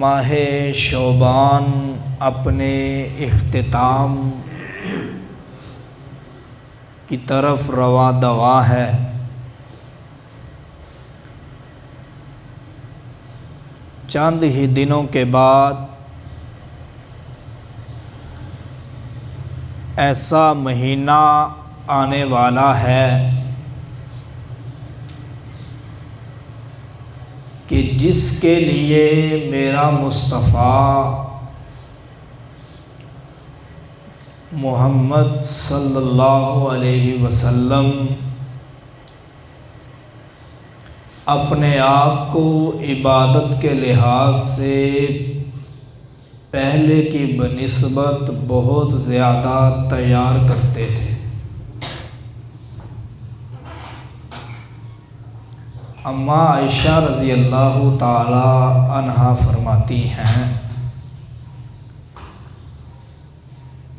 ماہ شعبان اپنے اختتام کی طرف رواں دواں ہے۔ چند ہی دنوں کے بعد ایسا مہینہ آنے والا ہے کہ جس کے لیے میرا مصطفیٰ محمد صلی اللہ علیہ وسلم اپنے آپ کو عبادت کے لحاظ سے پہلے کی بنسبت بہت زیادہ تیار کرتے تھے۔ اماں عائشہ رضی اللہ تعالی عنہا فرماتی ہیں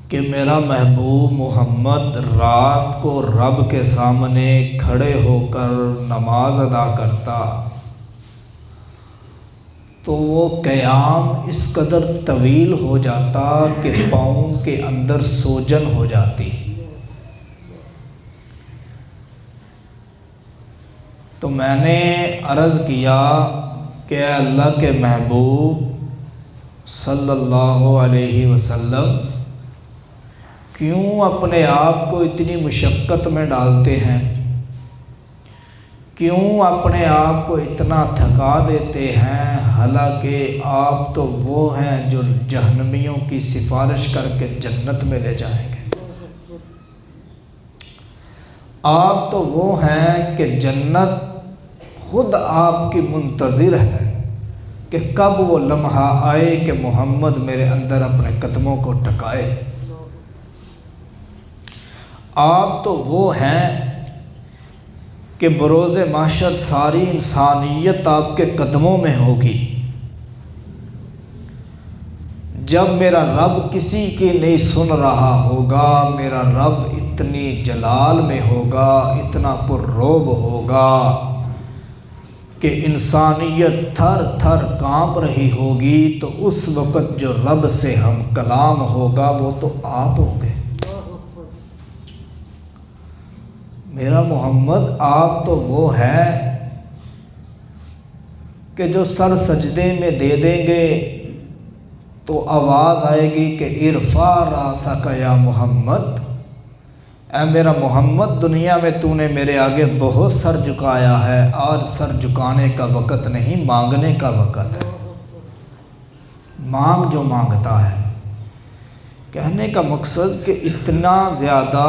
کہ میرا محبوب محمد رات کو رب کے سامنے کھڑے ہو کر نماز ادا کرتا تو وہ قیام اس قدر طویل ہو جاتا کہ پاؤں کے اندر سوجن ہو جاتی۔ تو میں نے عرض کیا کہ اے اللہ کے محبوب صلی اللہ علیہ وسلم کیوں اپنے آپ کو اتنی مشقت میں ڈالتے ہیں، کیوں اپنے آپ کو اتنا تھکا دیتے ہیں، حالانکہ آپ تو وہ ہیں جو جہنمیوں کی سفارش کر کے جنت میں لے جائیں گے۔ آپ تو وہ ہیں کہ جنت خود آپ کی منتظر ہے کہ کب وہ لمحہ آئے کہ محمد میرے اندر اپنے قدموں کو ٹکائے۔ آپ تو وہ ہیں کہ بروز محشر ساری انسانیت آپ کے قدموں میں ہوگی۔ جب میرا رب کسی کی نہیں سن رہا ہوگا، میرا رب اتنی جلال میں ہوگا، اتنا پررعب ہوگا کہ انسانیت تھر تھر کانپ رہی ہوگی، تو اس وقت جو رب سے ہم کلام ہوگا وہ تو آپ ہوں گے۔ میرا محمد آپ تو وہ ہے کہ جو سر سجدے میں دے دیں گے تو آواز آئے گی کہ ارفع راسک یا محمد، اے میرا محمد دنیا میں تو نے میرے آگے بہت سر جھکایا ہے، آج سر جھکانے کا وقت نہیں، مانگنے کا وقت ہے۔ مانگ جو مانگتا ہے۔ کہنے کا مقصد کہ اتنا زیادہ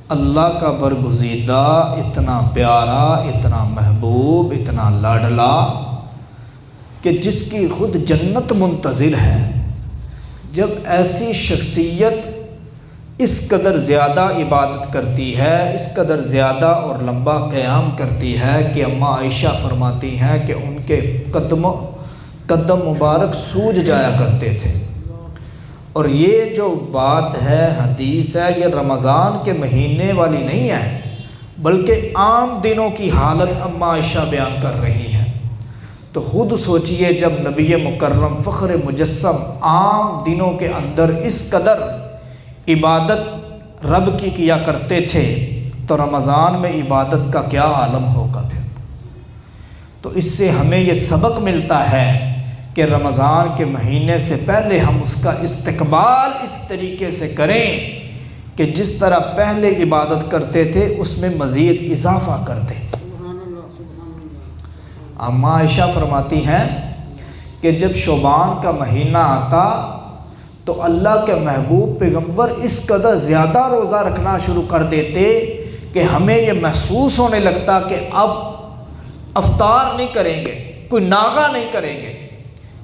اللہ کا برگزیدہ، اتنا پیارا، اتنا محبوب، اتنا لاڈلا کہ جس کی خود جنت منتظر ہے، جب ایسی شخصیت اس قدر زیادہ عبادت کرتی ہے، اس قدر زیادہ اور لمبا قیام کرتی ہے کہ اماں عائشہ فرماتی ہیں کہ ان کے قدم مبارک سوج جایا کرتے تھے۔ اور یہ جو بات ہے، حدیث ہے، یہ رمضان کے مہینے والی نہیں ہے، بلکہ عام دنوں کی حالت اماں عائشہ بیان کر رہی ہیں۔ تو خود سوچئے جب نبی مکرم فخر مجسم عام دنوں کے اندر اس قدر عبادت رب کی کیا کرتے تھے، تو رمضان میں عبادت کا کیا عالم ہوگا پھر۔ تو اس سے ہمیں یہ سبق ملتا ہے کہ رمضان کے مہینے سے پہلے ہم اس کا استقبال اس طریقے سے کریں کہ جس طرح پہلے عبادت کرتے تھے اس میں مزید اضافہ کر دیں۔ اماں عائشہ فرماتی ہیں کہ جب شعبان کا مہینہ آتا تو اللہ کے محبوب پیغمبر اس قدر زیادہ روزہ رکھنا شروع کر دیتے کہ ہمیں یہ محسوس ہونے لگتا کہ اب افطار نہیں کریں گے، کوئی ناغہ نہیں کریں گے،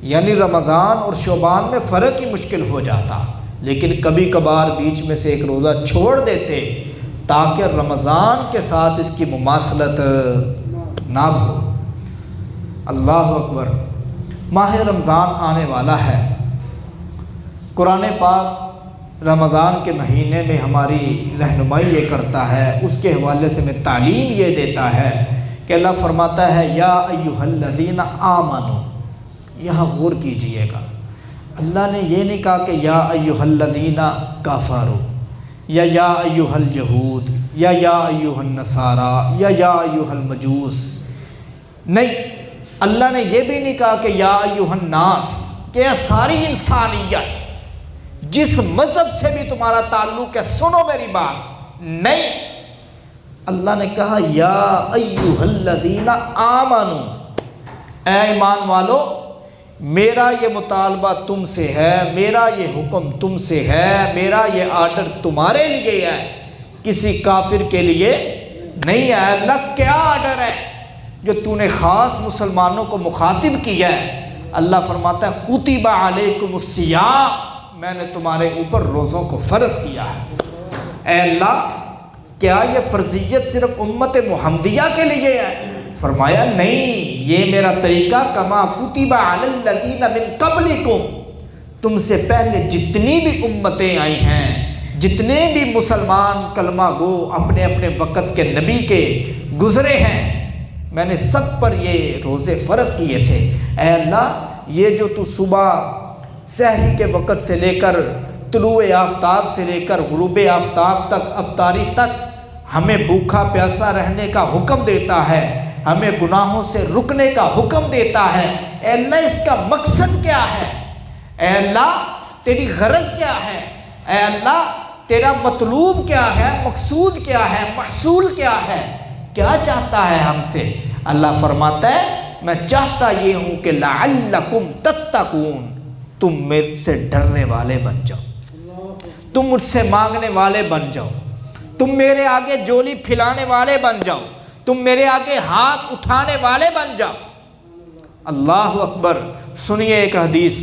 یعنی رمضان اور شعبان میں فرق ہی مشکل ہو جاتا، لیکن کبھی کبھار بیچ میں سے ایک روزہ چھوڑ دیتے تاکہ رمضان کے ساتھ اس کی مماثلت نہ ہو۔ اللہ اکبر۔ ماہ رمضان آنے والا ہے۔ قرآن پاک رمضان کے مہینے میں ہماری رہنمائی یہ کرتا ہے، اس کے حوالے سے میں تعلیم یہ دیتا ہے کہ اللہ فرماتا ہے یا ایھا الذین آمنوا، یہاں غور کیجئے گا، اللہ نے یہ نہیں کہا کہ یا ایھا الذین کفروا یا ایھا الیہود یا ایھا النصارى یا ایھا المجوس، نہیں، اللہ نے یہ بھی نہیں کہا کہ یا ایھا الناس، کہ ساری انسانیت جس مذہب سے بھی تمہارا تعلق ہے سنو میری بات، نہیں، اللہ نے کہا یا ایھا الذین آمنوا، اے ایمان والو میرا یہ مطالبہ تم سے ہے، میرا یہ حکم تم سے ہے، میرا یہ آرڈر تمہارے لیے ہے، کسی کافر کے لیے نہیں ہے۔ اللہ کیا آرڈر ہے جو تو نے خاص مسلمانوں کو مخاطب کیا ہے؟ اللہ فرماتا ہے کتب علیکم الصیام، میں نے تمہارے اوپر روزوں کو فرض کیا ہے۔ اے اللہ کیا یہ فرضیت صرف امت محمدیہ کے لیے ہے؟ فرمایا نہیں، یہ میرا طریقہ کما کتب علی الذین من قبلکم، تم سے پہلے جتنی بھی امتیں آئی ہیں، جتنے بھی مسلمان کلمہ گو اپنے اپنے وقت کے نبی کے گزرے ہیں، میں نے سب پر یہ روزے فرض کیے تھے۔ اے اللہ یہ جو تو صبح سحری کے وقت سے لے کر طلوع آفتاب سے لے کر غروب آفتاب تک افطاری تک ہمیں بھوکا پیاسا رہنے کا حکم دیتا ہے، ہمیں گناہوں سے رکنے کا حکم دیتا ہے، اے اللہ اس کا مقصد کیا ہے؟ اے اللہ تیری غرض کیا ہے؟ اے اللہ تیرا مطلوب کیا ہے؟ مقصود کیا ہے؟ محصول کیا ہے؟ کیا چاہتا ہے ہم سے؟ اللہ فرماتا ہے میں چاہتا یہ ہوں کہ لعلکم تتقون، تم میرے سے ڈرنے والے بن جاؤ، تم مجھ سے مانگنے والے بن جاؤ، تم میرے آگے جولی پھیلانے والے بن جاؤ، تم میرے آگے ہاتھ اٹھانے والے بن جاؤ۔ اللہ اکبر۔ سنیے ایک حدیث،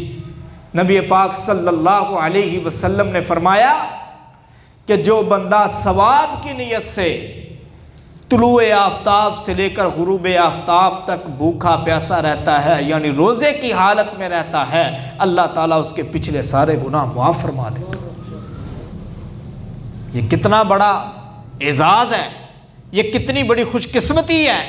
نبی پاک صلی اللہ علیہ وسلم نے فرمایا کہ جو بندہ ثواب کی نیت سے طلوع آفتاب سے لے کر غروب آفتاب تک بھوکا پیاسا رہتا ہے، یعنی روزے کی حالت میں رہتا ہے، اللہ تعالیٰ اس کے پچھلے سارے گناہ معاف فرما دیتا۔ یہ کتنا بڑا اعزاز ہے، یہ کتنی بڑی خوش قسمتی ہے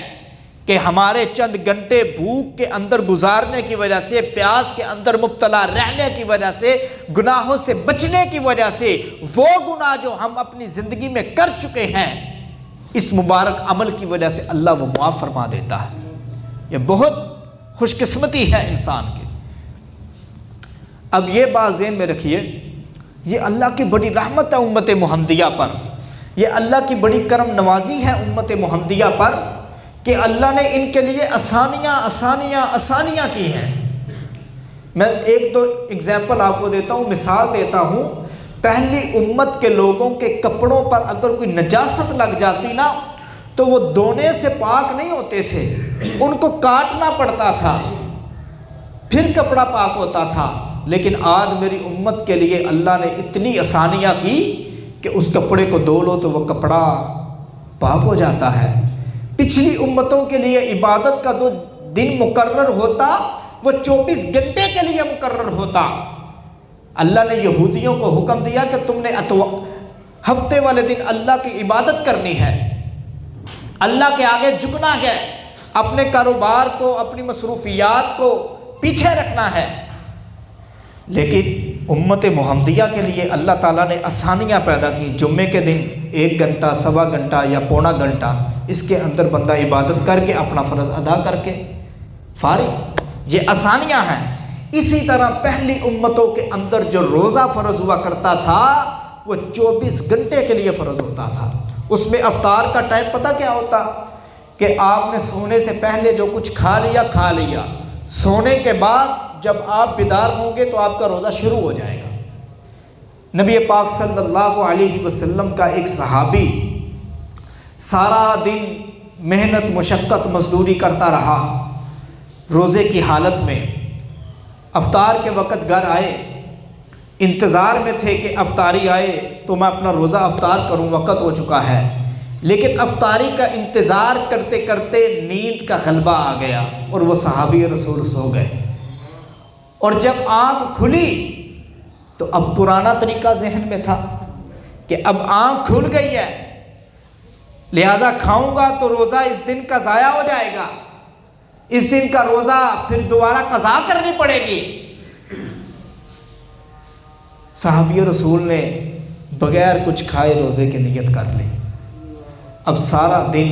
کہ ہمارے چند گھنٹے بھوک کے اندر گزارنے کی وجہ سے، پیاس کے اندر مبتلا رہنے کی وجہ سے، گناہوں سے بچنے کی وجہ سے، وہ گناہ جو ہم اپنی زندگی میں کر چکے ہیں اس مبارک عمل کی وجہ سے اللہ وہ معاف فرما دیتا ہے۔ یہ بہت خوش قسمتی ہے انسان کی۔ اب یہ بات ذہن میں رکھیے، یہ اللہ کی بڑی رحمت ہے امت محمدیہ پر، یہ اللہ کی بڑی کرم نوازی ہے امت محمدیہ پر کہ اللہ نے ان کے لیے آسانیاں آسانیاں آسانیاں کی ہیں۔ میں ایک دو اگزامپل آپ کو دیتا ہوں، مثال دیتا ہوں۔ پہلی امت کے لوگوں کے کپڑوں پر اگر کوئی نجاست لگ جاتی نا تو وہ دھونے سے پاک نہیں ہوتے تھے، ان کو کاٹنا پڑتا تھا، پھر کپڑا پاک ہوتا تھا۔ لیکن آج میری امت کے لیے اللہ نے اتنی آسانیاں کی کہ اس کپڑے کو دھو لو تو وہ کپڑا پاک ہو جاتا ہے۔ پچھلی امتوں کے لیے عبادت کا جو دن مقرر ہوتا وہ 24 گھنٹے کے لیے مقرر ہوتا۔ اللہ نے یہودیوں کو حکم دیا کہ تم نے ہفتے والے دن اللہ کی عبادت کرنی ہے، اللہ کے آگے جھکنا ہے، اپنے کاروبار کو اپنی مصروفیات کو پیچھے رکھنا ہے۔ لیکن امت محمدیہ کے لیے اللہ تعالیٰ نے آسانیاں پیدا کی۔ جمعے کے دن 1 گھنٹہ، سوا گھنٹہ یا پونا گھنٹہ اس کے اندر بندہ عبادت کر کے اپنا فرض ادا کر کے فارغ، یہ آسانیاں ہیں۔ اسی طرح پہلی امتوں کے اندر جو روزہ فرض ہوا کرتا تھا وہ 24 گھنٹے کے لیے فرض ہوتا تھا۔ اس میں افطار کا ٹائم پتہ کیا ہوتا کہ آپ نے سونے سے پہلے جو کچھ کھا لیا، سونے کے بعد جب آپ بیدار ہوں گے تو آپ کا روزہ شروع ہو جائے گا۔ نبی پاک صلی اللہ علیہ وسلم کا ایک صحابی سارا دن محنت مشقت مزدوری کرتا رہا روزے کی حالت میں، افطار کے وقت گھر آئے، انتظار میں تھے کہ افطاری آئے تو میں اپنا روزہ افطار کروں، وقت ہو چکا ہے، لیکن افطاری کا انتظار کرتے کرتے نیند کا غلبہ آ گیا اور وہ صحابی رسول سو گئے، اور جب آنکھ کھلی تو اب پرانا طریقہ ذہن میں تھا کہ اب آنکھ کھل گئی ہے لہذا کھاؤں گا تو روزہ اس دن کا ضائع ہو جائے گا، اس دن کا روزہ پھر دوبارہ قضا کرنی پڑے گی۔ صحابی رسول نے بغیر کچھ کھائے روزے کی نیت کر لی۔ اب سارا دن،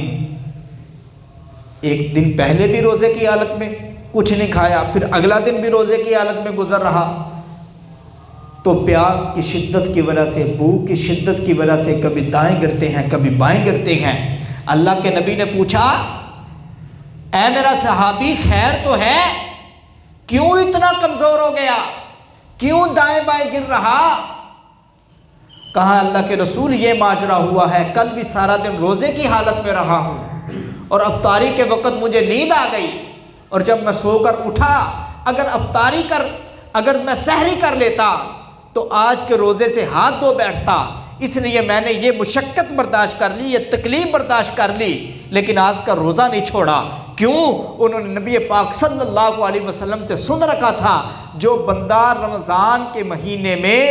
ایک دن پہلے بھی روزے کی حالت میں کچھ نہیں کھایا، پھر اگلا دن بھی روزے کی حالت میں گزر رہا، تو پیاس کی شدت کی وجہ سے، بھوک کی شدت کی وجہ سے کبھی دائیں گرتے ہیں کبھی بائیں گرتے ہیں۔ اللہ کے نبی نے پوچھا، اے میرا صحابی خیر تو ہے، کیوں اتنا کمزور ہو گیا، کیوں دائیں بائیں گر رہا؟ کہا اللہ کے رسول یہ ماجرا ہوا ہے، کل بھی سارا دن روزے کی حالت میں رہا ہوں اور افطاری کے وقت مجھے نیند آ گئی، اور جب میں سو کر اٹھا، اگر میں سحری کر لیتا تو آج کے روزے سے ہاتھ دھو بیٹھتا، اس لیے میں نے یہ مشقت برداشت کر لی، یہ تکلیف برداشت کر لی، لیکن آج کا روزہ نہیں چھوڑا۔ کیوں؟ انہوں نے نبی پاک صلی اللہ علیہ وسلم سے سن رکھا تھا، جو بندہ رمضان کے مہینے میں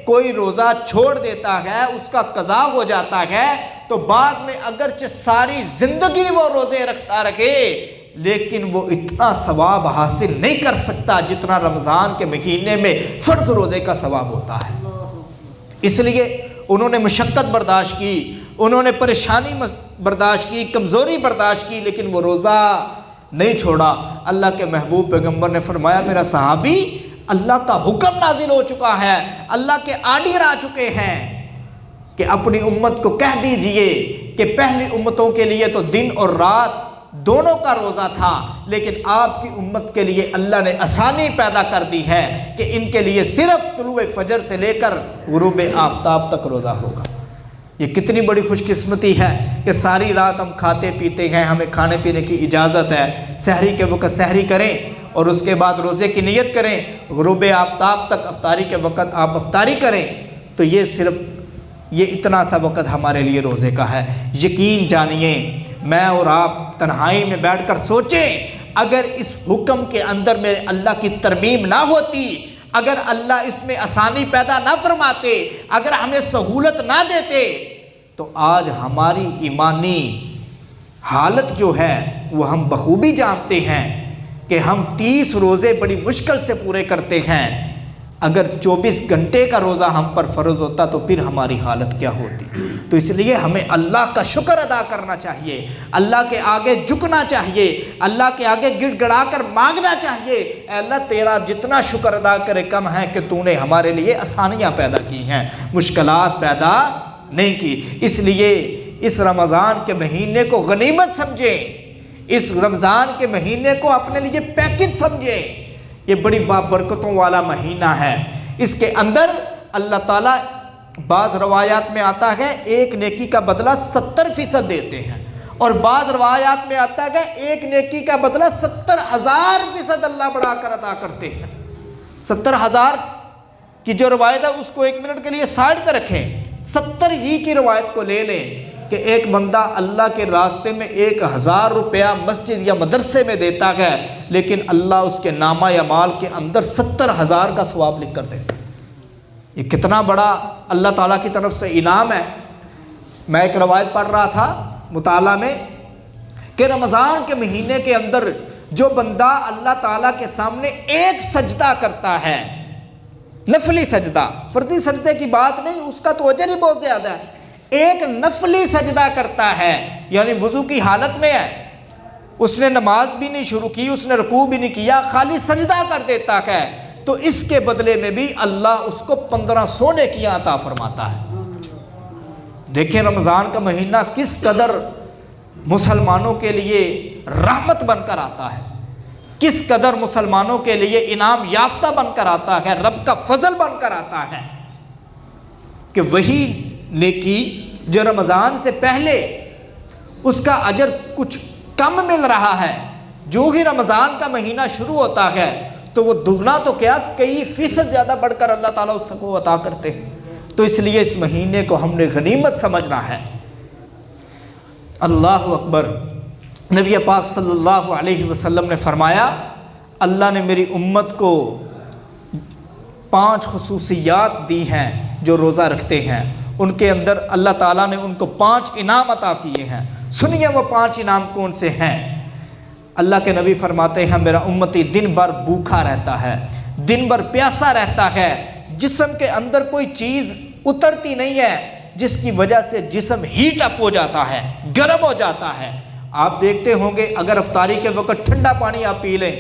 کوئی روزہ چھوڑ دیتا ہے، اس کا قضا ہو جاتا ہے، تو بعد میں اگرچہ ساری زندگی وہ روزے رکھتا رہے، لیکن وہ اتنا ثواب حاصل نہیں کر سکتا جتنا رمضان کے مہینے میں فرض روزے کا ثواب ہوتا ہے۔ اس لیے انہوں نے مشقت برداشت کی، انہوں نے پریشانی برداشت کی، کمزوری برداشت کی، لیکن وہ روزہ نہیں چھوڑا۔ اللہ کے محبوب پیغمبر نے فرمایا، میرا صحابی، اللہ کا حکم نازل ہو چکا ہے، اللہ کے آرڈر آ چکے ہیں کہ اپنی امت کو کہہ دیجئے کہ پہلی امتوں کے لیے تو دن اور رات دونوں کا روزہ تھا، لیکن آپ کی امت کے لیے اللہ نے آسانی پیدا کر دی ہے کہ ان کے لیے صرف طلوع فجر سے لے کر غروب آفتاب تک روزہ ہوگا۔ یہ کتنی بڑی خوش قسمتی ہے کہ ساری رات ہم کھاتے پیتے ہیں، ہمیں کھانے پینے کی اجازت ہے، سحری کے وقت سحری کریں اور اس کے بعد روزے کی نیت کریں، غروب آفتاب تک افطاری کے وقت آپ افطاری کریں، تو یہ اتنا سا وقت ہمارے لیے روزے کا ہے۔ یقین جانیے، میں اور آپ تنہائی میں بیٹھ کر سوچیں، اگر اس حکم کے اندر میرے اللہ کی ترمیم نہ ہوتی، اگر اللہ اس میں آسانی پیدا نہ فرماتے، اگر ہمیں سہولت نہ دیتے، تو آج ہماری ایمانی حالت جو ہے وہ ہم بخوبی جانتے ہیں کہ ہم 30 روزے بڑی مشکل سے پورے کرتے ہیں۔ اگر 24 گھنٹے کا روزہ ہم پر فرض ہوتا تو پھر ہماری حالت کیا ہوتی؟ تو اس لیے ہمیں اللہ کا شکر ادا کرنا چاہیے، اللہ کے آگے جھکنا چاہیے، اللہ کے آگے گڑ گڑا کر مانگنا چاہیے، اے اللہ تیرا جتنا شکر ادا کرے کم ہے کہ تو نے ہمارے لیے آسانیاں پیدا کی ہیں، مشکلات پیدا نہیں کی۔ اس لیے اس رمضان کے مہینے کو غنیمت سمجھیں، اس رمضان کے مہینے کو اپنے لیے پیکج سمجھیں۔ یہ بڑی بابرکتوں والا مہینہ ہے، اس کے اندر اللہ تعالیٰ بعض روایات میں آتا ہے ایک نیکی کا بدلہ 70% دیتے ہیں، اور بعض روایات میں آتا ہے ایک نیکی کا بدلہ 70,000% اللہ بڑھا کر عطا کرتے ہیں۔ 70,000 کی جو روایت ہے اس کو 1 منٹ کے لیے سائڈ پہ رکھیں، 70 ہی کی روایت کو لے لیں کہ ایک بندہ اللہ کے راستے میں 1,000 روپیہ مسجد یا مدرسے میں دیتا ہے، لیکن اللہ اس کے نامہ یا مال کے اندر 70,000 کا ثواب لکھ کر دیتا ہے۔ یہ کتنا بڑا اللہ تعالیٰ کی طرف سے انعام ہے۔ میں ایک روایت پڑھ رہا تھا مطالعہ میں کہ رمضان کے مہینے کے اندر جو بندہ اللہ تعالیٰ کے سامنے ایک سجدہ کرتا ہے، نفلی سجدہ، فرضی سجدے کی بات نہیں، اس کا تو اجر ہی بہت زیادہ ہے، ایک نفلی سجدہ کرتا ہے، یعنی وضو کی حالت میں ہے، اس نے نماز بھی نہیں شروع کی، اس نے رکوع بھی نہیں کیا، خالی سجدہ کر دیتا ہے، تو اس کے بدلے میں بھی اللہ اس کو 15 سونے کی عطا فرماتا ہے۔ دیکھیں رمضان کا مہینہ کس قدر مسلمانوں کے لیے رحمت بن کر آتا ہے، کس قدر مسلمانوں کے لیے انعام یافتہ بن کر آتا ہے، رب کا فضل بن کر آتا ہے کہ وہی نیکی جو رمضان سے پہلے اس کا اجر کچھ کم مل رہا ہے، جو ہی رمضان کا مہینہ شروع ہوتا ہے تو وہ دگنا تو کیا کئی فیصد زیادہ بڑھ کر اللہ تعالیٰ اس کو عطا کرتے ہیں۔ تو اس لیے اس مہینے کو ہم نے غنیمت سمجھنا ہے۔ اللہ اکبر۔ نبی پاک صلی اللہ علیہ وسلم نے فرمایا، اللہ نے میری امت کو 5 خصوصیات دی ہیں جو روزہ رکھتے ہیں، ان کے اندر اللہ تعالیٰ نے ان کو 5 انعام عطا کیے ہیں۔ سنیے وہ 5 انعام کون سے ہیں۔ اللہ کے نبی فرماتے ہیں میرا امتی دن بھر بھوکا رہتا ہے، دن بھر پیاسا رہتا ہے، جسم کے اندر کوئی چیز اترتی نہیں ہے، جس کی وجہ سے جسم ہیٹ اپ ہو جاتا ہے، گرم ہو جاتا ہے۔ آپ دیکھتے ہوں گے اگر افطاری کے وقت ٹھنڈا پانی آپ پی لیں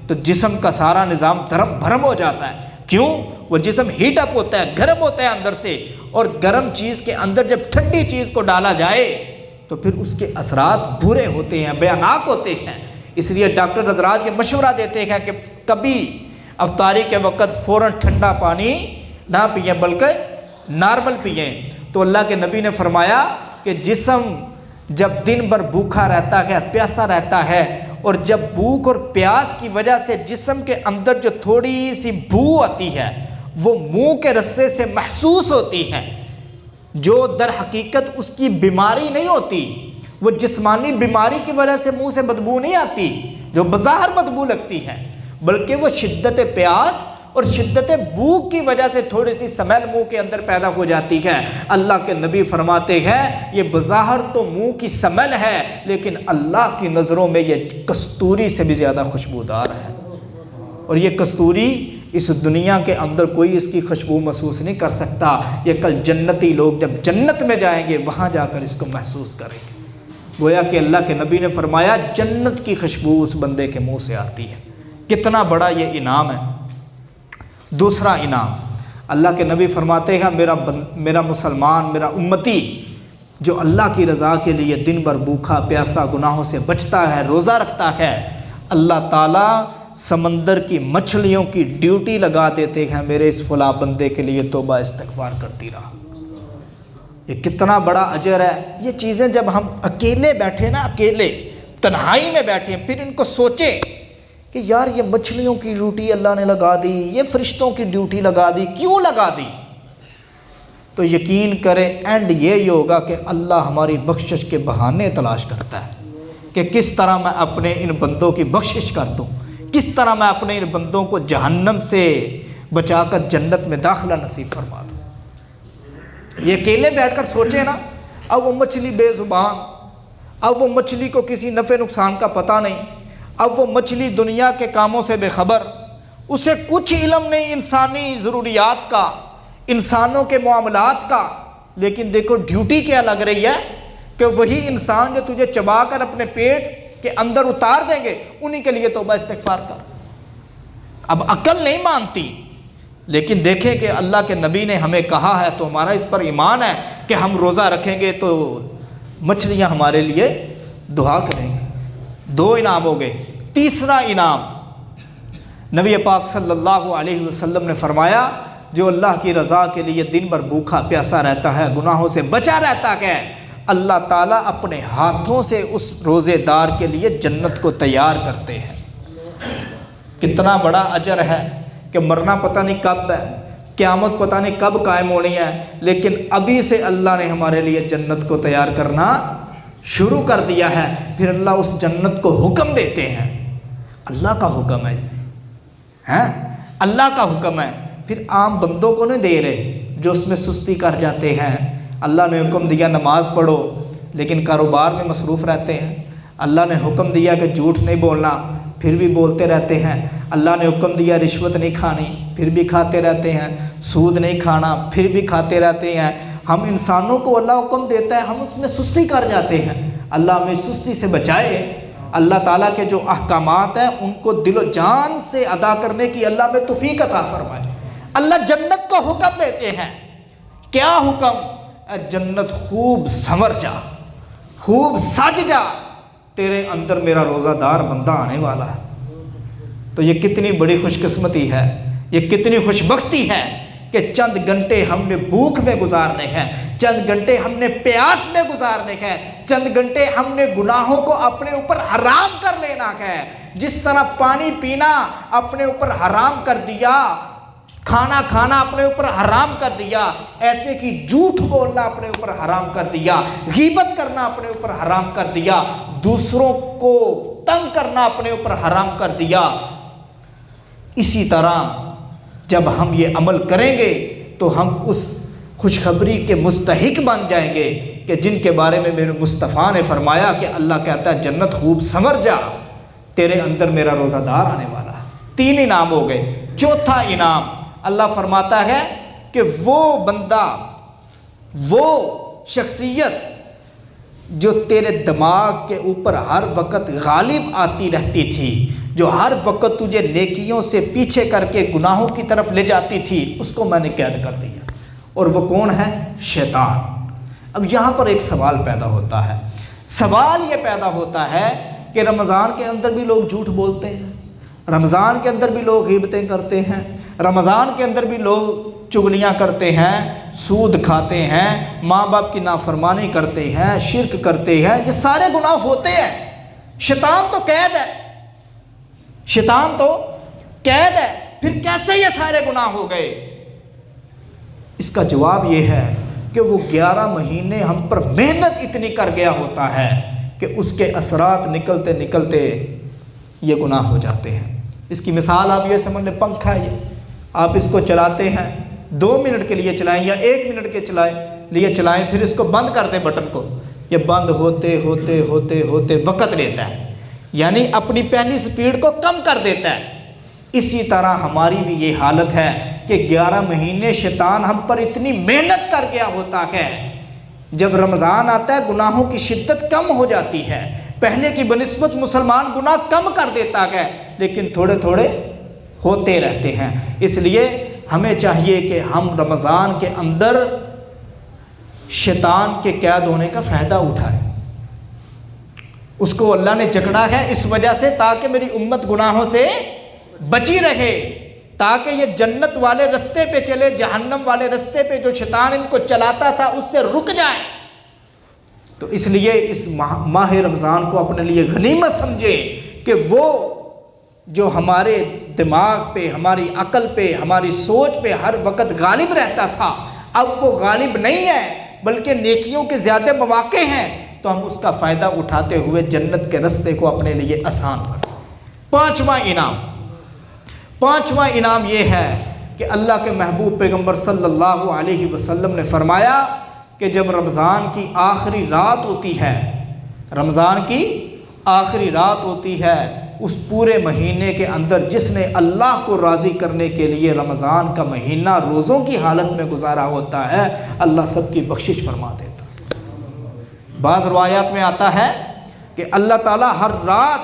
تو جسم کا سارا نظام بھرم ہو جاتا ہے۔ کیوں؟ وہ جسم ہیٹ اپ ہوتا ہے، گرم ہوتا ہے اندر سے، اور گرم چیز کے اندر جب ٹھنڈی چیز کو ڈالا جائے تو پھر اس کے اثرات برے ہوتے ہیں، بیاناک ہوتے ہیں۔ اس لیے ڈاکٹر حضرات یہ مشورہ دیتے ہیں کہ کبھی افطاری کے وقت فوراً ٹھنڈا پانی نہ پئیں بلکہ نارمل پئیں۔ تو اللہ کے نبی نے فرمایا کہ جسم جب دن بھر بھوکا رہتا ہے، پیاسا رہتا ہے، اور جب بھوک اور پیاس کی وجہ سے جسم کے اندر جو تھوڑی سی بو آتی ہے وہ منہ کے رستے سے محسوس ہوتی ہے، جو در حقیقت اس کی بیماری نہیں ہوتی، وہ جسمانی بیماری کی وجہ سے منہ سے بدبو نہیں آتی جو بظاہر بدبو لگتی ہے، بلکہ وہ شدت پیاس اور شدت بھوک کی وجہ سے تھوڑی سی سمیل منہ کے اندر پیدا ہو جاتی ہے۔ اللہ کے نبی فرماتے ہیں یہ بظاہر تو منہ کی سمیل ہے، لیکن اللہ کی نظروں میں یہ کستوری سے بھی زیادہ خوشبودار ہے، اور یہ کستوری اس دنیا کے اندر کوئی اس کی خوشبو محسوس نہیں کر سکتا۔ یہ کل جنتی لوگ جب جنت میں جائیں گے وہاں جا کر اس کو محسوس کریں گے۔ گویا کہ اللہ کے نبی نے فرمایا جنت کی خوشبو اس بندے کے منہ سے آتی ہے۔ کتنا بڑا یہ انعام ہے۔ دوسرا انعام، اللہ کے نبی فرماتے ہیں میرا مسلمان، میرا امتی جو اللہ کی رضا کے لیے دن بھر بھوکا پیاسا گناہوں سے بچتا ہے، روزہ رکھتا ہے، اللہ تعالیٰ سمندر کی مچھلیوں کی ڈیوٹی لگا دیتے ہیں میرے اس فلاں بندے کے لیے توبہ استغفار کرتی رہا۔ یہ کتنا بڑا اجر ہے۔ یہ چیزیں جب ہم اکیلے بیٹھے نا، اکیلے تنہائی میں بیٹھے، پھر ان کو سوچیں کہ یار یہ مچھلیوں کی ڈیوٹی اللہ نے لگا دی، یہ فرشتوں کی ڈیوٹی لگا دی، کیوں لگا دی؟ تو یقین کریں اینڈ یہ ہوگا کہ اللہ ہماری بخشش کے بہانے تلاش کرتا ہے کہ کس طرح میں اپنے ان بندوں کی بخشش کر دوں، کس طرح میں اپنے ان بندوں کو جہنم سے بچا کر جنت میں داخلہ نصیب فرما دوں۔ یہ اکیلے بیٹھ کر سوچیں نا، اب وہ مچھلی بے زبان، اب وہ مچھلی کو کسی نفع نقصان کا پتہ نہیں، اب وہ مچھلی دنیا کے کاموں سے بے خبر، اسے کچھ علم نہیں انسانی ضروریات کا، انسانوں کے معاملات کا، لیکن دیکھو ڈیوٹی کیا لگ رہی ہے کہ وہی انسان جو تجھے چبا کر اپنے پیٹ کے اندر اتار دیں گے انہی کے لیے توبہ استغفار کر۔ اب عقل نہیں مانتی، لیکن دیکھیں کہ اللہ کے نبی نے ہمیں کہا ہے تو ہمارا اس پر ایمان ہے کہ ہم روزہ رکھیں گے تو مچھلیاں ہمارے لیے دعا کریں گے۔ دو انعام ہو گئے۔ تیسرا انعام، نبی پاک صلی اللہ علیہ وسلم نے فرمایا جو اللہ کی رضا کے لیے دن بھر بھوکا پیاسا رہتا ہے، گناہوں سے بچا رہتا ہے، اللہ تعالیٰ اپنے ہاتھوں سے اس روزے دار کے لیے جنت کو تیار کرتے ہیں۔ کتنا بڑا اجر ہے کہ مرنا پتہ نہیں کب ہے، قیامت پتہ نہیں کب قائم ہونی ہے، لیکن ابھی سے اللہ نے ہمارے لیے جنت کو تیار کرنا شروع کر دیا ہے۔ پھر اللہ اس جنت کو حکم دیتے ہیں، اللہ کا حکم ہے، اللہ کا حکم ہے، پھر عام بندوں کو نہیں دے رہے جو اس میں سستی کر جاتے ہیں۔ اللہ نے حکم دیا نماز پڑھو لیکن کاروبار میں مصروف رہتے ہیں، اللہ نے حکم دیا کہ جھوٹ نہیں بولنا پھر بھی بولتے رہتے ہیں، اللہ نے حکم دیا رشوت نہیں کھانی پھر بھی کھاتے رہتے ہیں، سود نہیں کھانا پھر بھی کھاتے رہتے ہیں۔ ہم انسانوں کو اللہ حکم دیتا ہے، ہم اس میں سستی کر جاتے ہیں۔ اللہ ہمیں سستی سے بچائے۔ اللہ تعالیٰ کے جو احکامات ہیں ان کو دل و جان سے ادا کرنے کی اللہ میں توفیق عطا فرمائے۔ اللہ جنت کو حکم دیتے ہیں، کیا حکم؟ اے جنت خوب سنور جا، خوب سج جا، تیرے اندر میرا روزہ دار بندہ آنے والا ہے۔ تو یہ کتنی بڑی خوش قسمتی ہے، یہ کتنی خوش بختی ہے کہ چند گھنٹے ہم نے بھوک میں گزارنے ہیں، چند گھنٹے ہم نے پیاس میں گزارنے ہیں، چند گھنٹے ہم نے گناہوں کو اپنے اوپر حرام کر لینا ہے۔ جس طرح پانی پینا اپنے اوپر حرام کر دیا، کھانا کھانا اپنے اوپر حرام کر دیا، ایسے کہ جھوٹ بولنا اپنے اوپر حرام کر دیا، غیبت کرنا اپنے اوپر حرام کر دیا، دوسروں کو تنگ کرنا اپنے اوپر حرام کر دیا۔ اسی طرح جب ہم یہ عمل کریں گے تو ہم اس خوشخبری کے مستحق بن جائیں گے کہ جن کے بارے میں میرے مصطفیٰ نے فرمایا کہ اللہ کہتا ہے جنت خوب سنور جا، تیرے اندر میرا روزہ دار آنے والا ہے۔ 3 انعام ہو گئے۔ چوتھا انعام اللہ فرماتا ہے کہ وہ بندہ، وہ شخصیت جو تیرے دماغ کے اوپر ہر وقت غالب آتی رہتی تھی، جو ہر وقت تجھے نیکیوں سے پیچھے کر کے گناہوں کی طرف لے جاتی تھی، اس کو میں نے قید کر دیا۔ اور وہ کون ہے؟ شیطان۔ اب یہاں پر ایک سوال پیدا ہوتا ہے۔ سوال یہ پیدا ہوتا ہے کہ رمضان کے اندر بھی لوگ جھوٹ بولتے ہیں، رمضان کے اندر بھی لوگ غیبتیں کرتے ہیں، رمضان کے اندر بھی لوگ چغلیاں کرتے ہیں، سود کھاتے ہیں، ماں باپ کی نافرمانی کرتے ہیں، شرک کرتے ہیں، یہ سارے گناہ ہوتے ہیں۔ شیطان تو قید ہے، شیطان تو قید ہے، پھر کیسے یہ سارے گناہ ہو گئے؟ اس کا جواب یہ ہے کہ وہ 11 مہینے ہم پر محنت اتنی کر گیا ہوتا ہے کہ اس کے اثرات نکلتے نکلتے یہ گناہ ہو جاتے ہیں۔ اس کی مثال آپ یہ سمجھ لیں، پنکھا ہے یہ، آپ اس کو چلاتے ہیں، 2 منٹ کے لیے چلائیں یا 1 منٹ کے لیے چلائیں، پھر اس کو بند کر دیں بٹن کو، یہ بند ہوتے ہوتے ہوتے ہوتے وقت لیتا ہے، یعنی اپنی پہلی سپیڈ کو کم کر دیتا ہے۔ اسی طرح ہماری بھی یہ حالت ہے کہ 11 مہینے شیطان ہم پر اتنی محنت کر گیا ہوتا ہے، جب رمضان آتا ہے گناہوں کی شدت کم ہو جاتی ہے، پہلے کی بنسبت مسلمان گناہ کم کر دیتا ہے، لیکن تھوڑے تھوڑے ہوتے رہتے ہیں۔ اس لیے ہمیں چاہیے کہ ہم رمضان کے اندر شیطان کے قید ہونے کا فائدہ اٹھائیں۔ اس کو اللہ نے جکڑا ہے اس وجہ سے تاکہ میری امت گناہوں سے بچی رہے، تاکہ یہ جنت والے رستے پہ چلے، جہنم والے رستے پہ جو شیطان ان کو چلاتا تھا اس سے رک جائے۔ تو اس لیے اس ماہ رمضان کو اپنے لیے غنیمت سمجھیں کہ وہ جو ہمارے دماغ پہ، ہماری عقل پہ، ہماری سوچ پہ ہر وقت غالب رہتا تھا، اب وہ غالب نہیں ہے بلکہ نیکیوں کے زیادہ مواقع ہیں، تو ہم اس کا فائدہ اٹھاتے ہوئے جنت کے رستے کو اپنے لیے آسان کریں۔ پانچواں انعام یہ ہے کہ اللہ کے محبوب پیغمبر صلی اللہ علیہ وسلم نے فرمایا کہ جب رمضان کی آخری رات ہوتی ہے، رمضان کی آخری رات ہوتی ہے، اس پورے مہینے کے اندر جس نے اللہ کو راضی کرنے کے لیے رمضان کا مہینہ روزوں کی حالت میں گزارا ہوتا ہے، اللہ سب کی بخشش فرما دیتا ہے۔ بعض روایات میں آتا ہے کہ اللہ تعالیٰ ہر رات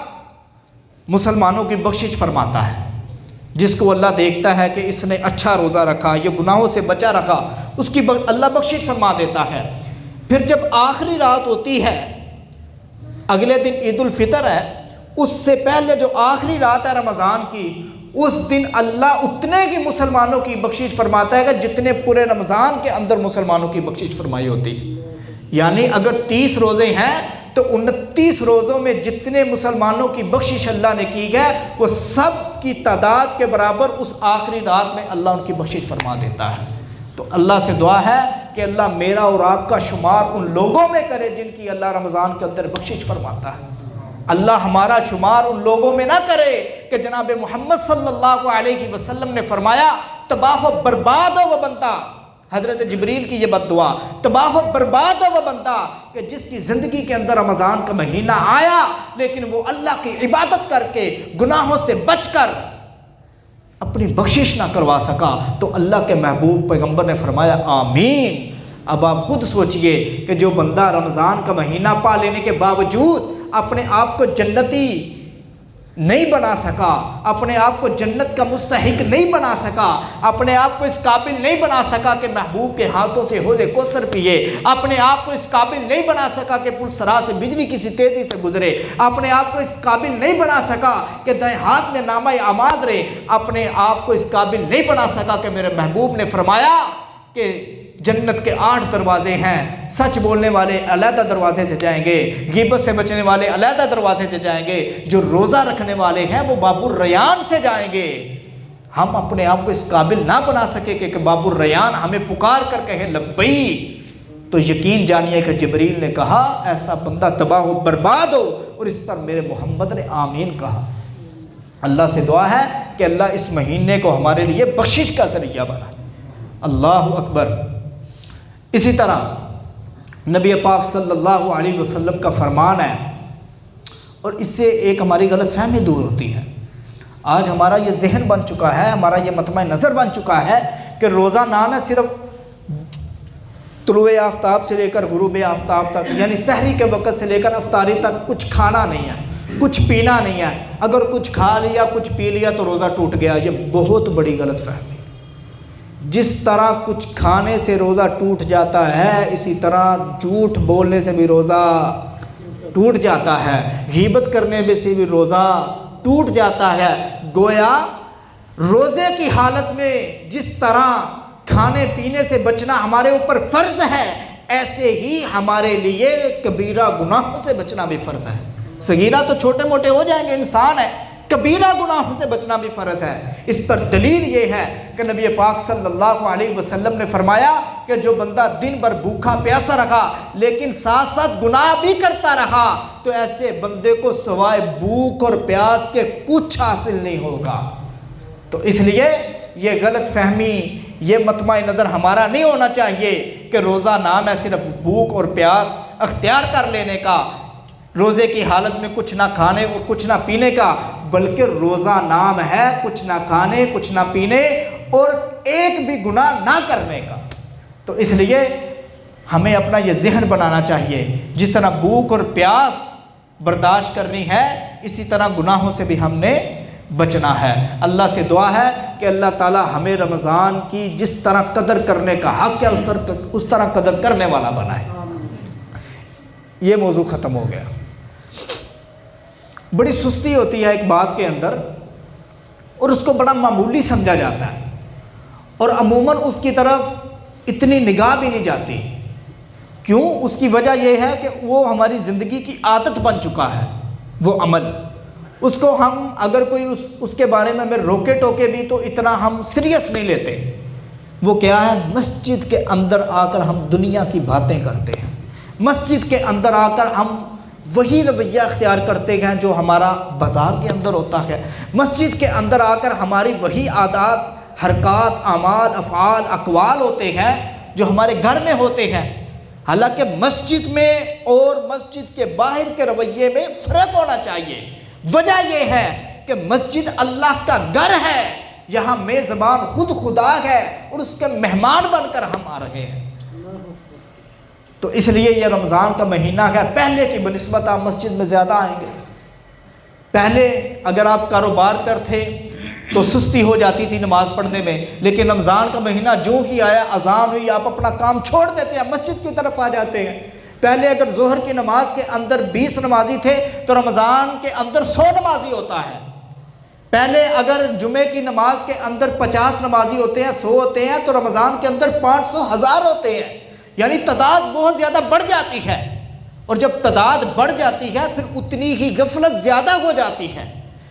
مسلمانوں کی بخشش فرماتا ہے، جس کو اللہ دیکھتا ہے کہ اس نے اچھا روزہ رکھا، یہ گناہوں سے بچا رکھا، اس کی اللہ بخشش فرما دیتا ہے۔ پھر جب آخری رات ہوتی ہے، اگلے دن عید الفطر ہے، اس سے پہلے جو آخری رات ہے رمضان کی، اس دن اللہ اتنے کی مسلمانوں کی بخشش فرماتا ہے کہ جتنے پورے رمضان کے اندر مسلمانوں کی بخشش فرمائی ہوتی ہے۔ یعنی اگر 30 روزے ہیں تو 29 روزوں میں جتنے مسلمانوں کی بخشش اللہ نے کی ہے، وہ سب کی تعداد کے برابر اس آخری رات میں اللہ ان کی بخشش فرما دیتا ہے۔ تو اللہ سے دعا ہے کہ اللہ میرا اور آپ کا شمار ان لوگوں میں کرے جن کی اللہ رمضان کے اندر بخشش فرماتا ہے۔ اللہ ہمارا شمار ان لوگوں میں نہ کرے کہ جناب محمد صلی اللہ علیہ وسلم نے فرمایا تباہ و برباد ہو وہ بندہ، حضرت جبریل کی یہ بد دعا، تباہ و برباد ہو وہ بندہ کہ جس کی زندگی کے اندر رمضان کا مہینہ آیا لیکن وہ اللہ کی عبادت کر کے گناہوں سے بچ کر اپنی بخشش نہ کروا سکا۔ تو اللہ کے محبوب پیغمبر نے فرمایا آمین۔ اب آپ خود سوچئے کہ جو بندہ رمضان کا مہینہ پا لینے کے باوجود اپنے آپ کو جنتی نہیں بنا سکا، اپنے آپ کو جنت کا مستحق نہیں بنا سکا، اپنے آپ کو اس قابل نہیں بنا سکا کہ محبوب کے ہاتھوں سے حوض کوثر پیے، اپنے آپ کو اس قابل نہیں بنا سکا کہ پل صراع سے بجلی کسی تیزی سے گزرے، اپنے آپ کو اس قابل نہیں بنا سکا کہ دائیں ہاتھ میں نامہ اعمال رہے، اپنے آپ کو اس قابل نہیں بنا سکا کہ میرے محبوب نے فرمایا کہ جنت کے 8 دروازے ہیں، سچ بولنے والے علیحدہ دروازے سے جائیں گے، غیبت سے بچنے والے علیحدہ دروازے سے جائیں گے، جو روزہ رکھنے والے ہیں وہ باب الریان سے جائیں گے۔ ہم اپنے آپ کو اس قابل نہ بنا سکے کہ باب الریان ہمیں پکار کر کہے لبیک، تو یقین جانیے کہ جبریل نے کہا ایسا بندہ تباہ و برباد ہو، اور اس پر میرے محمد نے آمین کہا۔ اللہ سے دعا ہے کہ اللہ اس مہینے کو ہمارے لیے بخشش کا ذریعہ بنا۔ اللہ اکبر۔ اسی طرح نبی پاک صلی اللہ علیہ وسلم کا فرمان ہے اور اس سے ایک ہماری غلط فہمی دور ہوتی ہے۔ آج ہمارا یہ ذہن بن چکا ہے، ہمارا یہ مطمع نظر بن چکا ہے کہ روزہ نام ہے صرف طلوع آفتاب سے لے کر غروب آفتاب تک، یعنی سحری کے وقت سے لے کر افطاری تک کچھ کھانا نہیں ہے، کچھ پینا نہیں ہے۔ اگر کچھ کھا لیا، کچھ پی لیا تو روزہ ٹوٹ گیا۔ یہ بہت بڑی غلط فہمی۔ جس طرح کچھ کھانے سے روزہ ٹوٹ جاتا ہے، اسی طرح جھوٹ بولنے سے بھی روزہ ٹوٹ جاتا ہے، غیبت کرنے سے بھی روزہ ٹوٹ جاتا ہے۔ گویا روزے کی حالت میں جس طرح کھانے پینے سے بچنا ہمارے اوپر فرض ہے، ایسے ہی ہمارے لیے کبیرہ گناہوں سے بچنا بھی فرض ہے۔ صغیرہ تو چھوٹے موٹے ہو جائیں گے، انسان ہے، کبیرہ گناہوں سے بچنا بھی فرض ہے۔ اس پر دلیل یہ ہے کہ نبی پاک صلی اللہ علیہ وسلم نے فرمایا کہ جو بندہ دن بھر بھوکا پیاسا رہا لیکن ساتھ ساتھ گناہ بھی کرتا رہا تو ایسے بندے کو سوائے بھوک اور پیاس کے کچھ حاصل نہیں ہوگا۔ تو اس لیے یہ غلط فہمی، یہ مطمع نظر ہمارا نہیں ہونا چاہیے کہ روزہ نام ہے صرف بھوک اور پیاس اختیار کر لینے کا، روزے کی حالت میں کچھ نہ کھانے اور کچھ نہ پینے کا، بلکہ روزہ نام ہے کچھ نہ کھانے، کچھ نہ پینے اور ایک بھی گناہ نہ کرنے کا۔ تو اس لیے ہمیں اپنا یہ ذہن بنانا چاہیے، جس طرح بھوک اور پیاس برداشت کرنی ہے، اسی طرح گناہوں سے بھی ہم نے بچنا ہے۔ اللہ سے دعا ہے کہ اللہ تعالی ہمیں رمضان کی جس طرح قدر کرنے کا حق ہے اس طرح قدر کرنے والا بنائے۔ یہ موضوع ختم ہو گیا۔ بڑی سستی ہوتی ہے ایک بات کے اندر اور اس کو بڑا معمولی سمجھا جاتا ہے اور عموماً اس کی طرف اتنی نگاہ بھی نہیں جاتی۔ کیوں؟ اس کی وجہ یہ ہے کہ وہ ہماری زندگی کی عادت بن چکا ہے وہ عمل۔ اس کو ہم اگر کوئی اس کے بارے میں ہمیں روکے ٹوکے بھی تو اتنا ہم سیریس نہیں لیتے۔ وہ کیا ہے؟ مسجد کے اندر آ کر ہم دنیا کی باتیں کرتے ہیں، مسجد کے اندر آ کر ہم وہی رویہ اختیار کرتے ہیں جو ہمارا بازار کے اندر ہوتا ہے، مسجد کے اندر آ کر ہماری وہی عادات، حرکات، اعمال، افعال، اقوال ہوتے ہیں جو ہمارے گھر میں ہوتے ہیں۔ حالانکہ مسجد میں اور مسجد کے باہر کے رویے میں فرق ہونا چاہیے۔ وجہ یہ ہے کہ مسجد اللہ کا گھر ہے، یہاں میزبان خود خدا ہے اور اس کے مہمان بن کر ہم آ رہے ہیں۔ تو اس لیے یہ رمضان کا مہینہ ہے، پہلے کی بنسبت آپ مسجد میں زیادہ آئیں گے۔ پہلے اگر آپ کاروبار پر تھے تو سستی ہو جاتی تھی نماز پڑھنے میں، لیکن رمضان کا مہینہ جو ہی آیا، اذان ہوئی، آپ اپنا کام چھوڑ دیتے ہیں، مسجد کی طرف آ جاتے ہیں۔ پہلے اگر ظہر کی نماز کے اندر 20 نمازی تھے تو رمضان کے اندر 100 نمازی ہوتا ہے۔ پہلے اگر جمعے کی نماز کے اندر 50 نمازی ہوتے ہیں، 100 ہوتے ہیں، تو رمضان کے اندر 500 1000 ہوتے ہیں، یعنی تعداد بہت زیادہ بڑھ جاتی ہے۔ اور جب تعداد بڑھ جاتی ہے پھر اتنی ہی غفلت زیادہ ہو جاتی ہے،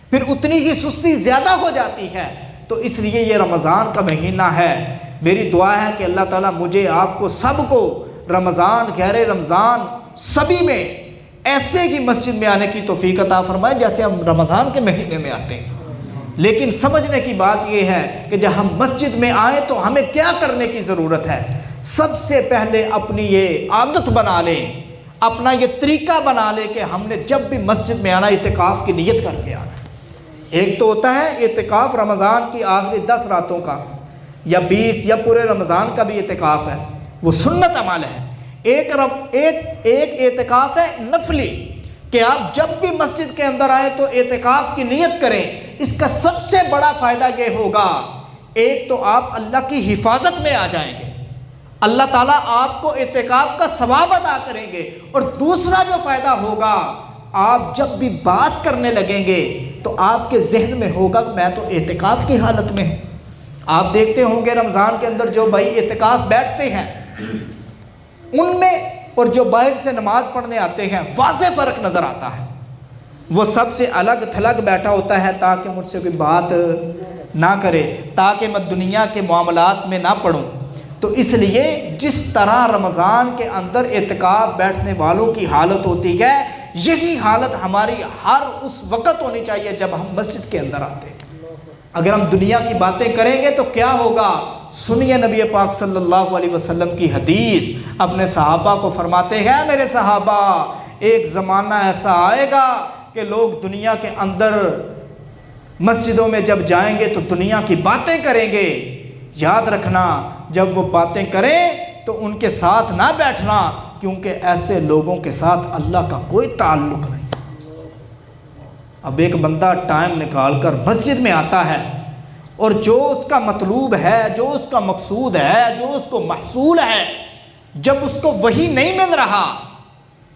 پھر اتنی ہی سستی زیادہ ہو جاتی ہے۔ تو اس لیے یہ رمضان کا مہینہ ہے، میری دعا ہے کہ اللہ تعالیٰ مجھے، آپ کو، سب کو رمضان غیر رمضان سبھی میں ایسے ہی مسجد میں آنے کی توفیق عطا فرمائے جیسے ہم رمضان کے مہینے میں آتے ہیں۔ لیکن سمجھنے کی بات یہ ہے کہ جب ہم مسجد میں آئیں تو ہمیں کیا کرنے کی ضرورت ہے؟ سب سے پہلے اپنی یہ عادت بنا لیں، اپنا یہ طریقہ بنا لیں کہ ہم نے جب بھی مسجد میں آنا اعتکاف کی نیت کر کے آنا۔ ایک تو ہوتا ہے اعتکاف رمضان کی آخری 10 راتوں کا یا 20 یا پورے رمضان کا بھی اعتکاف ہے، وہ سنت عمل ہے۔ ایک اعتکاف ہے نفلی کہ آپ جب بھی مسجد کے اندر آئیں تو اعتکاف کی نیت کریں۔ اس کا سب سے بڑا فائدہ یہ ہوگا، ایک تو آپ اللہ کی حفاظت میں آ جائیں گے، اللہ تعالیٰ آپ کو اعتکاف کا ثواب عطا کریں گے، اور دوسرا جو فائدہ ہوگا، آپ جب بھی بات کرنے لگیں گے تو آپ کے ذہن میں ہوگا کہ میں تو اعتکاف کی حالت میں ہوں۔ آپ دیکھتے ہوں گے رمضان کے اندر جو بھائی اعتکاف بیٹھتے ہیں ان میں اور جو باہر سے نماز پڑھنے آتے ہیں واضح فرق نظر آتا ہے۔ وہ سب سے الگ تھلگ بیٹھا ہوتا ہے تاکہ مجھ سے کوئی بات نہ کرے، تاکہ میں دنیا کے معاملات میں نہ پڑھوں۔ تو اس لیے جس طرح رمضان کے اندر اعتکاف بیٹھنے والوں کی حالت ہوتی ہے، یہی حالت ہماری ہر اس وقت ہونی چاہیے جب ہم مسجد کے اندر آتے ہیں۔ اگر ہم دنیا کی باتیں کریں گے تو کیا ہوگا؟ سنیے نبی پاک صلی اللہ علیہ وسلم کی حدیث، اپنے صحابہ کو فرماتے ہیں، میرے صحابہ، ایک زمانہ ایسا آئے گا کہ لوگ دنیا کے اندر مسجدوں میں جب جائیں گے تو دنیا کی باتیں کریں گے. یاد رکھنا جب وہ باتیں کریں تو ان کے ساتھ نہ بیٹھنا، کیونکہ ایسے لوگوں کے ساتھ اللہ کا کوئی تعلق نہیں. اب ایک بندہ ٹائم نکال کر مسجد میں آتا ہے اور جو اس کا مطلوب ہے، جو اس کا مقصود ہے، جو اس کو محصول ہے، جب اس کو وہی نہیں مل رہا،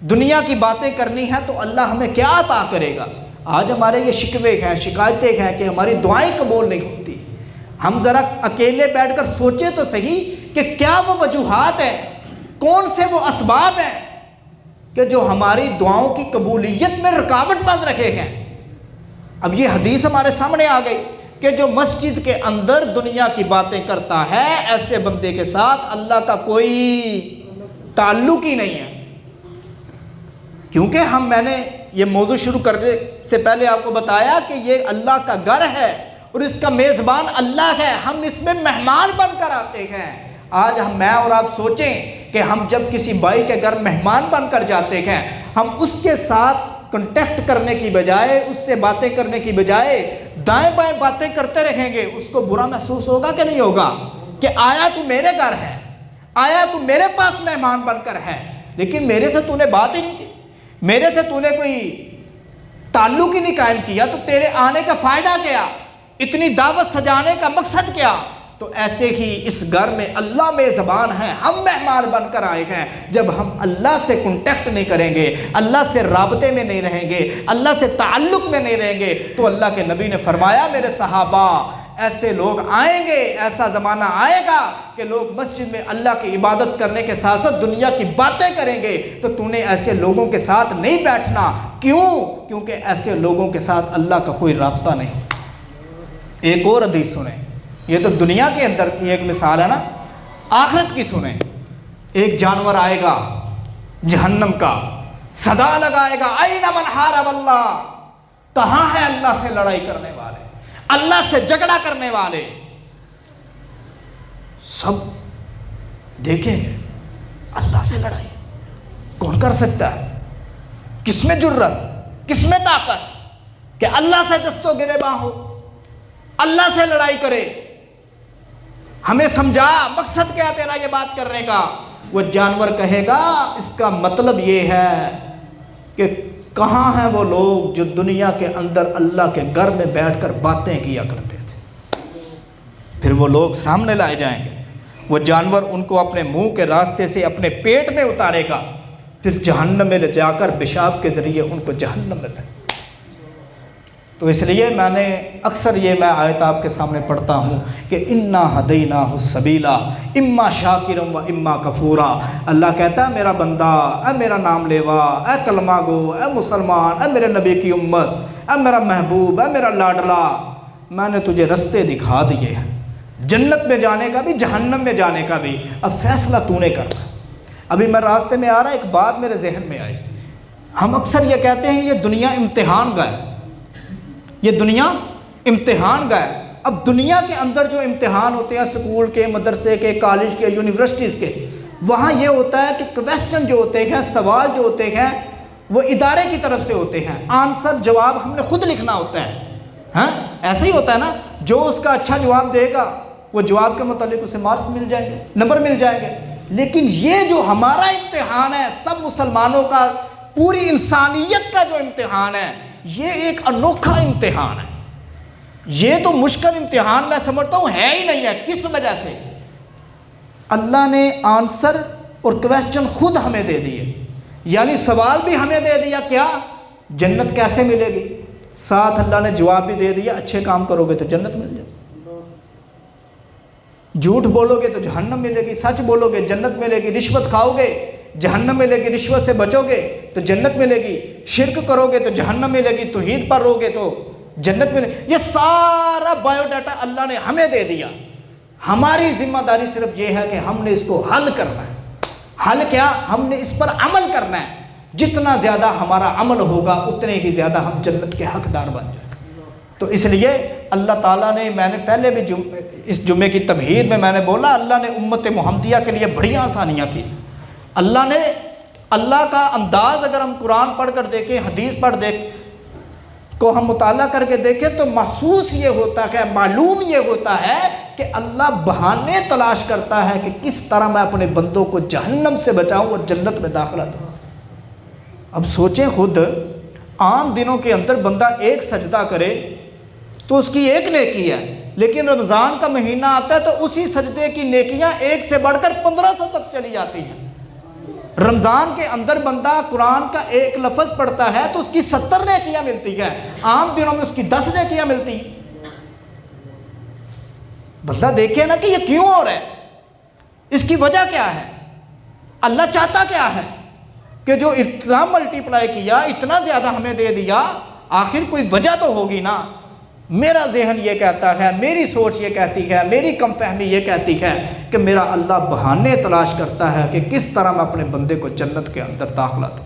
دنیا کی باتیں کرنی ہے، تو اللہ ہمیں کیا عطا کرے گا؟ آج ہمارے یہ شکوے ہیں، شکایتیں ہیں کہ ہماری دعائیں قبول نہیں ہوتی. ہم ذرا اکیلے بیٹھ کر سوچیں تو صحیح کہ کیا وہ وجوہات ہیں، کون سے وہ اسباب ہیں کہ جو ہماری دعاؤں کی قبولیت میں رکاوٹ بن رہے ہیں. اب یہ حدیث ہمارے سامنے آ گئی کہ جو مسجد کے اندر دنیا کی باتیں کرتا ہے، ایسے بندے کے ساتھ اللہ کا کوئی تعلق ہی نہیں ہے. کیونکہ میں نے یہ موضوع شروع کرنے سے پہلے آپ کو بتایا کہ یہ اللہ کا گھر ہے اور اس کا میزبان اللہ ہے، ہم اس میں مہمان بن کر آتے ہیں. آج میں اور آپ سوچیں کہ ہم جب کسی بھائی کے گھر مہمان بن کر جاتے ہیں، ہم اس کے ساتھ کنٹیکٹ کرنے کی بجائے، اس سے باتیں کرنے کی بجائے دائیں بائیں باتیں کرتے رہیں گے، اس کو برا محسوس ہوگا کہ نہیں ہوگا کہ آیا تو میرے گھر ہے، آیا تو میرے پاس مہمان بن کر ہے، لیکن میرے سے تو نے بات ہی نہیں کی، میرے سے تو نے کوئی تعلق ہی نہیں قائم کیا، تو تیرے آنے کا فائدہ کیا؟ اتنی دعوت سجانے کا مقصد کیا؟ تو ایسے ہی اس گھر میں اللہ میزبان ہے، ہم مہمان بن کر آئے ہیں. جب ہم اللہ سے کنٹیکٹ نہیں کریں گے، اللہ سے رابطے میں نہیں رہیں گے، اللہ سے تعلق میں نہیں رہیں گے، تو اللہ کے نبی نے فرمایا میرے صحابہ ایسے لوگ آئیں گے، ایسا زمانہ آئے گا کہ لوگ مسجد میں اللہ کی عبادت کرنے کے ساتھ ساتھ دنیا کی باتیں کریں گے. تو نے ایسے لوگوں کے ساتھ نہیں بیٹھنا. کیوں؟ کیونکہ ایسے لوگوں کے ساتھ اللہ کا کوئی رابطہ نہیں. ایک اور حدیث سنیں، یہ تو دنیا کے اندر کی ایک مثال ہے نا، آخرت کی سنیں. ایک جانور آئے گا جہنم کا، صدا لگائے گا اَیْنَ مَنْ حَارَبَ اللَّهَ، کہاں ہے اللہ سے لڑائی کرنے والے، اللہ سے جھگڑا کرنے والے؟ سب دیکھیں گے اللہ سے لڑائی کون کر سکتا ہے؟ کس میں جرت، کس میں طاقت کہ اللہ سے دست و گریباں ہو، اللہ سے لڑائی کرے؟ ہمیں سمجھا مقصد کیا تیرا یہ بات کرنے کا؟ وہ جانور کہے گا اس کا مطلب یہ ہے کہ کہاں ہیں وہ لوگ جو دنیا کے اندر اللہ کے گھر میں بیٹھ کر باتیں کیا کرتے تھے؟ پھر وہ لوگ سامنے لائے جائیں گے، وہ جانور ان کو اپنے منہ کے راستے سے اپنے پیٹ میں اتارے گا، پھر جہنم میں لے جا کر پیشاب کے ذریعے ان کو جہنم میں پھینکے. تو اس لیے میں نے اکثر یہ میں آیت آپ کے سامنے پڑھتا ہوں کہ اِنَّا هَدَيْنَاهُ السَّبِيلَ اِمَّا شَاكِرًا وَإِمَّا كَفُورًا. اللہ کہتا ہے میرا بندہ، اے میرا نام لیوا، اے کلمہ گو، اے مسلمان، اے میرے نبی کی امت، اے میرا محبوب، اے میرا لاڈلا، میں نے تجھے رستے دکھا دیے ہیں، جنت میں جانے کا بھی، جہنم میں جانے کا بھی. اب فیصلہ تو نے کرنا. ابھی میں راستے میں آ رہا ایک بات میرے ذہن میں آئی. ہم اکثر یہ کہتے ہیں یہ دنیا امتحان گاہ ہے، یہ دنیا امتحان گاہ ہے. اب دنیا کے اندر جو امتحان ہوتے ہیں اسکول کے، مدرسے کے، کالج کے، یونیورسٹیز کے، وہاں یہ ہوتا ہے کہ کویسچن جو ہوتے ہیں، سوال جو ہوتے ہیں، وہ ادارے کی طرف سے ہوتے ہیں، آنسر جواب ہم نے خود لکھنا ہوتا ہے. ہاں ایسا ہی ہوتا ہے نا، جو اس کا اچھا جواب دے گا وہ جواب کے متعلق اسے مارکس مل جائیں گے، نمبر مل جائیں گے. لیکن یہ جو ہمارا امتحان ہے، سب مسلمانوں کا، پوری انسانیت کا جو امتحان ہے، یہ ایک انوکھا امتحان ہے. یہ تو مشکل امتحان میں سمجھتا ہوں ہے ہی نہیں ہے. کس وجہ سے؟ اللہ نے آنسر اور کویسچن خود ہمیں دے دیے، یعنی سوال بھی ہمیں دے دیا کیا؟ جنت کیسے ملے گی؟ ساتھ اللہ نے جواب بھی دے دیا اچھے کام کرو گے تو جنت مل جائے، جھوٹ بولو گے تو جہنم ملے گی، سچ بولو گے جنت ملے گی، رشوت کھاؤ گے جہنم ملے گی، رشوت سے بچو گے تو جنت ملے گی، شرک کرو گے تو جہنم ملے گی، توحید پر رہو گے تو جنت ملے گی. یہ سارا بایو ڈاٹا اللہ نے ہمیں دے دیا. ہماری ذمہ داری صرف یہ ہے کہ ہم نے اس کو حل کرنا ہے. حل کیا؟ ہم نے اس پر عمل کرنا ہے. جتنا زیادہ ہمارا عمل ہوگا اتنے ہی زیادہ ہم جنت کے حقدار بن جائیں گے. تو اس لیے اللہ تعالیٰ نے، میں نے پہلے بھی اس جمعے کی تمہید میں نے بولا، اللہ نے امت محمدیہ کے لیے بڑی آسانیاں کی. اللہ نے، اللہ کا انداز اگر ہم قرآن پڑھ کر دیکھیں، حدیث پڑھ کو ہم مطالعہ کر کے دیکھیں تو محسوس یہ ہوتا ہے، معلوم یہ ہوتا ہے کہ اللہ بہانے تلاش کرتا ہے کہ کس طرح میں اپنے بندوں کو جہنم سے بچاؤں اور جنت میں داخلہ دوں۔ اب سوچیں خود، عام دنوں کے اندر بندہ ایک سجدہ کرے تو اس کی ایک نیکی ہے، لیکن رمضان کا مہینہ آتا ہے تو اسی سجدے کی نیکیاں ایک سے بڑھ کر 1500 تک چلی جاتی ہیں۔ رمضان کے اندر بندہ قرآن کا ایک لفظ پڑھتا ہے تو اس کی 70 نیکیاں ملتی ہیں، عام دنوں میں اس کی 10 نیکیاں ملتی ہیں۔ بندہ دیکھے نا کہ یہ کیوں ہو رہا ہے، اس کی وجہ کیا ہے، اللہ چاہتا کیا ہے کہ جو اتنا ملٹی پلائی کیا، اتنا زیادہ ہمیں دے دیا، آخر کوئی وجہ تو ہوگی نا۔ میرا ذہن یہ کہتا ہے، میری سوچ یہ کہتی ہے، میری کم فہمی یہ کہتی ہے کہ میرا اللہ بہانے تلاش کرتا ہے کہ کس طرح میں اپنے بندے کو جنت کے اندر داخلہ دوں۔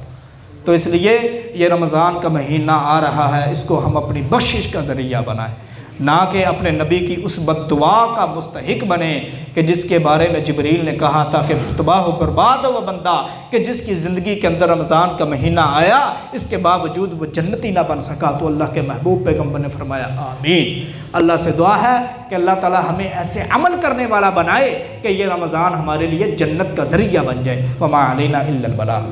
تو اس لیے یہ رمضان کا مہینہ آ رہا ہے، اس کو ہم اپنی بخشش کا ذریعہ بنائیں، نہ کہ اپنے نبی کی اس بد دعا کا مستحق بنے کہ جس کے بارے میں جبریل نے کہا تھا کہ تباہ و برباد ہو وہ بندہ کہ جس کی زندگی کے اندر رمضان کا مہینہ آیا، اس کے باوجود وہ جنتی نہ بن سکا۔ تو اللہ کے محبوب پیغمبر نے فرمایا آمین۔ اللہ سے دعا ہے کہ اللہ تعالی ہمیں ایسے عمل کرنے والا بنائے کہ یہ رمضان ہمارے لیے جنت کا ذریعہ بن جائے۔ وما علینا الا البلاغ۔